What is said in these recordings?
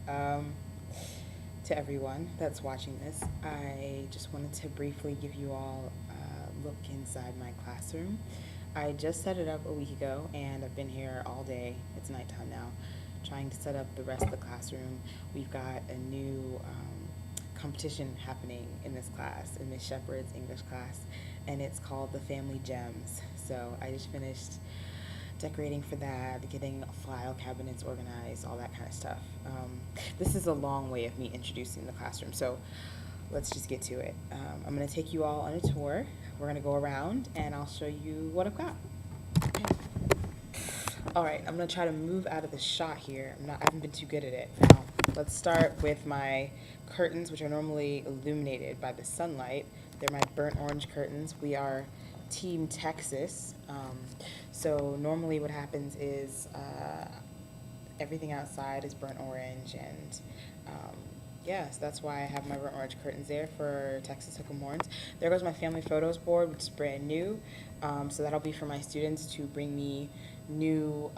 To everyone that's watching this, I just wanted to briefly give you all a look inside my classroom. I just set it up a week ago, and I've been here all day. It's nighttime now, trying to set up the rest of the classroom. We've got a new competition happening in this class, in Miss Shepherd's English class, and it's called the Family Gems. So I just finished decorating for that, getting file cabinets organized, all that kind of stuff. This is a long way of me introducing the classroom, so let's just get to it. I'm going to take you all on a tour. We're going to go around, and I'll show you what I've got. Okay. All right, I'm going to try to move out of the shot here. I haven't been too good at it. Now, let's start with my curtains, which are normally illuminated by the sunlight. They're my burnt orange curtains. We are Team Texas. So normally what happens is everything outside is burnt orange, and yes, that's why I have my burnt orange curtains there for Texas Hook'em Horns. There goes my family photos board, which is brand new. So that'll be for my students to bring me new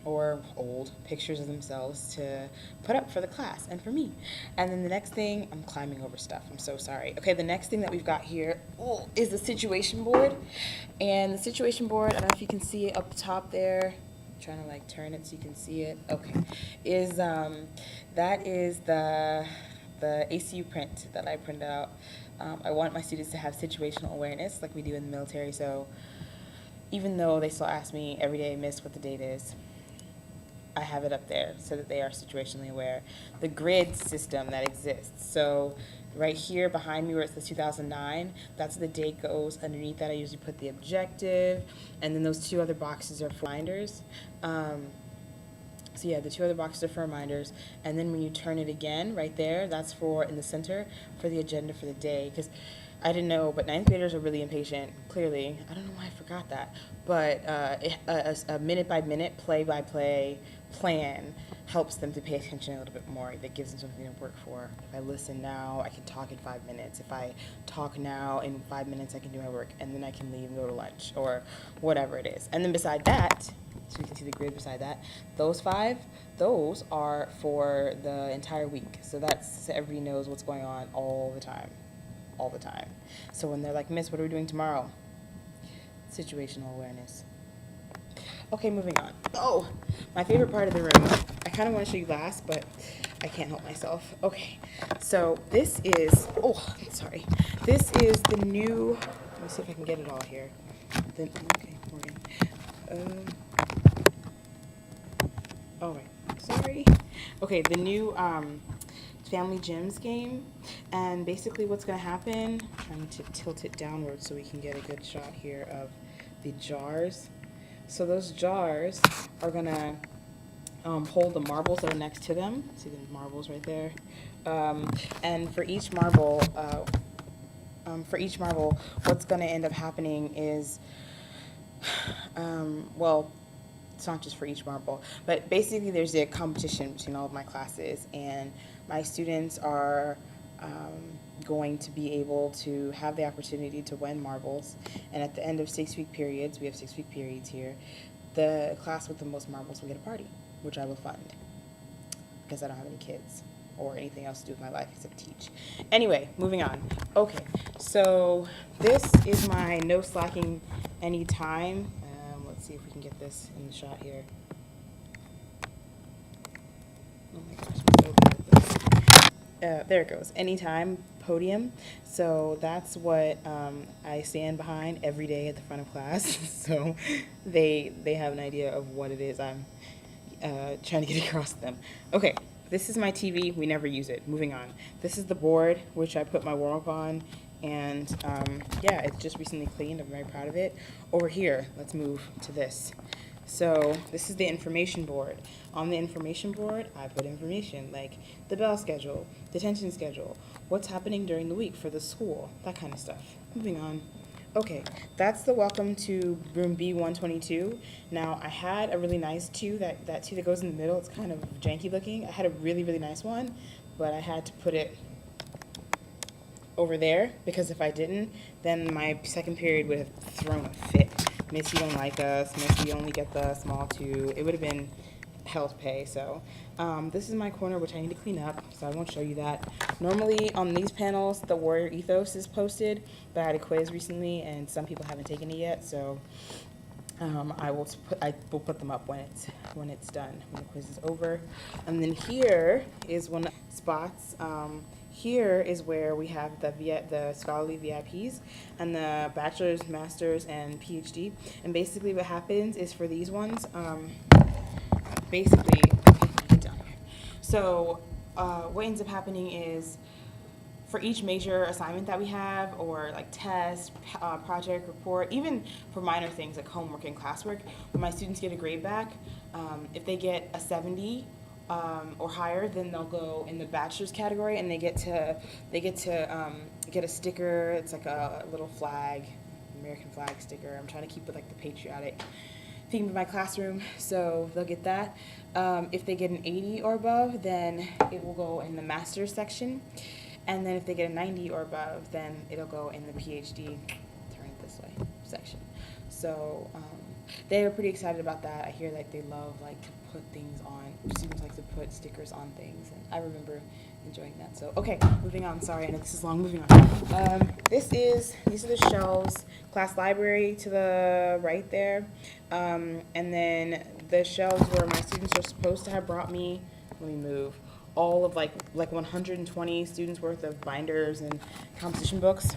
or old pictures of themselves to put up for the class and for me. And then the next thing, I'm climbing over stuff. I'm so sorry. Okay, the next thing that we've got here is the situation board. And the situation board, I don't know if you can see it up top there. I'm trying to like turn it so you can see it. Okay, that is the ACU print that I printed out. I want my students to have situational awareness like we do in the military. So even though they still ask me every day, Miss, what the date is, I have it up there so that they are situationally aware. The grid system that exists. So right here behind me where it says 2009, that's the date goes. Underneath that I usually put the objective, and then those two other boxes are for reminders. So yeah, the two other boxes are for reminders, and then when you turn it again, right there, that's for, in the center, for the agenda for the day. Because I didn't know, but ninth graders are really impatient, clearly. I don't know why I forgot that. But a minute-by-minute, play-by-play plan helps them to pay attention a little bit more. That gives them something to work for. If I listen now, I can talk in 5 minutes. If I talk now, in 5 minutes I can do my work, and then I can leave and go to lunch, or whatever it is. And then beside that, so you can see the grid beside that, those 5, those are for the entire week. So that's so everybody knows what's going on all the time. All the time. So when they're like, Miss, what are we doing tomorrow? Situational awareness. Okay, moving on. Oh, my favorite part of the room. I kind of want to show you last, but I can't help myself. Okay, so this is, sorry. This is the new, let me see if I can get it all here. Okay, Morgan. All right, sorry. Okay, the new Family Gems game, and basically what's going to happen, I'm trying to tilt it downward so we can get a good shot here of the jars. So those jars are going to hold the marbles that are next to them. See the marbles right there? And for each marble, what's going to end up happening is, well, it's not just for each marble, but basically there's a competition between all of my classes, and my students are going to be able to have the opportunity to win marbles. And at the end of 6-week periods, we have 6-week periods here, the class with the most marbles will get a party, which I will fund because I don't have any kids or anything else to do with my life except teach. Anyway, moving on. Okay, so this is my no slacking any time. Let's see if we can get this in the shot here. Oh my gosh, I'm so bad at this. There it goes. Anytime podium. So that's what I stand behind every day at the front of class. So they have an idea of what it is I'm trying to get across to them. Okay, this is my TV. We never use it. Moving on. This is the board, which I put my work on. And yeah, it's just recently cleaned. I'm very proud of it. Over here, let's move to this. So this is the information board. On the information board, I put information like the bell schedule, detention schedule, what's happening during the week for the school, that kind of stuff. Moving on. Okay, that's the welcome to room B-122. Now, I had a really nice 2, that 2 that goes in the middle. It's kind of janky looking. I had a really, really nice one, but I had to put it over there because if I didn't, then my second period would have thrown a fit. Miss, you don't like us. Miss, you only get the small 2. It would have been health pay. So this is my corner, which I need to clean up, so I won't show you that. Normally on these panels, the warrior ethos is posted, but I had a quiz recently, and some people haven't taken it yet, so I will put them up when it's done, when the quiz is over. And then here is one of the spots. Here is where we have the scholarly VIPs and the bachelor's, master's, and PhD. And basically what happens is for these ones, basically, get down here. So what ends up happening is for each major assignment that we have, or like test, project, report, even for minor things like homework and classwork, when my students get a grade back, if they get a 70, or higher, then they'll go in the bachelor's category, and they get to get a sticker. It's like a little flag, American flag sticker. I'm trying to keep it like the patriotic theme of my classroom, so they'll get that. If they get an 80 or above, then it will go in the master's section, and then if they get a 90 or above, then it'll go in the PhD, turn it this way, section. So they were pretty excited about that. I hear that they love like to put things on, students like to put stickers on things, and I remember enjoying that. So okay, moving on. Sorry, I know this is long. Moving on. These are the shelves. Class library to the right there, and then the shelves where my students are supposed to have brought me. Let me move. All of like 120 students worth of binders and composition books.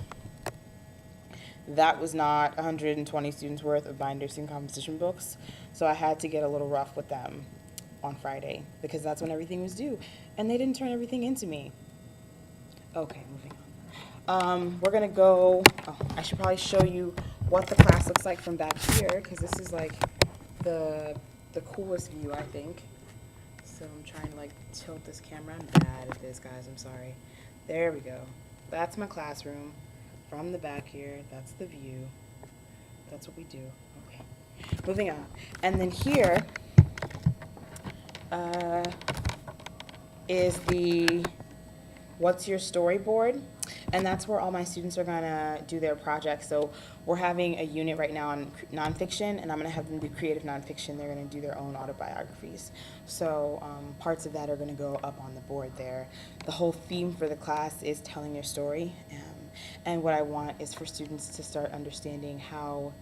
That was not 120 students worth of binders and composition books, so I had to get a little rough with them on Friday because that's when everything was due, and they didn't turn everything into me. Okay, moving on. We're gonna go. Oh, I should probably show you what the class looks like from back here, because this is like the coolest view, I think. So I'm trying to like tilt this camera. I'm bad at this, guys. I'm sorry. There we go. That's my classroom. From the back here, that's the view. That's what we do. Okay. Moving on. And then here is the What's Your Storyboard? And that's where all my students are gonna do their projects. So we're having a unit right now on nonfiction, and I'm gonna have them do creative nonfiction. They're gonna do their own autobiographies. So parts of that are gonna go up on the board there. The whole theme for the class is telling your story. And what I want is for students to start understanding how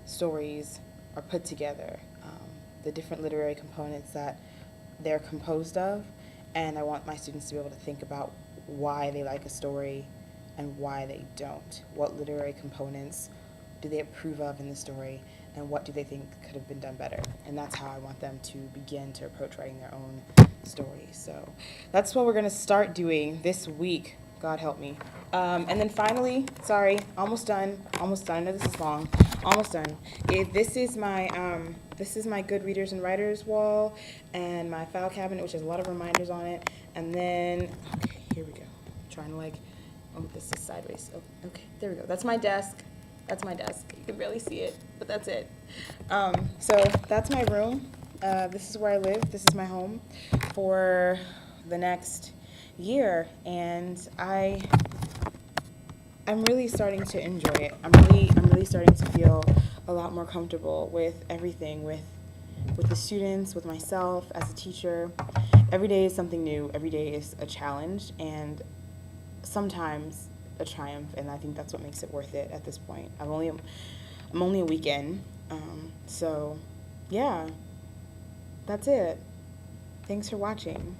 stories are put together, the different literary components that they're composed of, and I want my students to be able to think about why they like a story and why they don't. What literary components do they approve of in the story, and what do they think could have been done better? And that's how I want them to begin to approach writing their own story. So that's what we're going to start doing this week. God help me. And then finally, sorry, almost done. I know this is long. Almost done. This is my good readers and writers wall, and my file cabinet, which has a lot of reminders on it. And then, okay, here we go. I'm trying to like, oh, this is sideways. Oh, okay, there we go. That's my desk. You can barely see it, but that's it. So that's my room. This is where I live. This is my home for the next year, and I'm really starting to enjoy it. I'm really starting to feel a lot more comfortable with everything, with the students, with myself as a teacher. Every day is something new. Every day is a challenge, and sometimes a triumph. And I think that's what makes it worth it at this point. I'm only a week in, so yeah, that's it. Thanks for watching.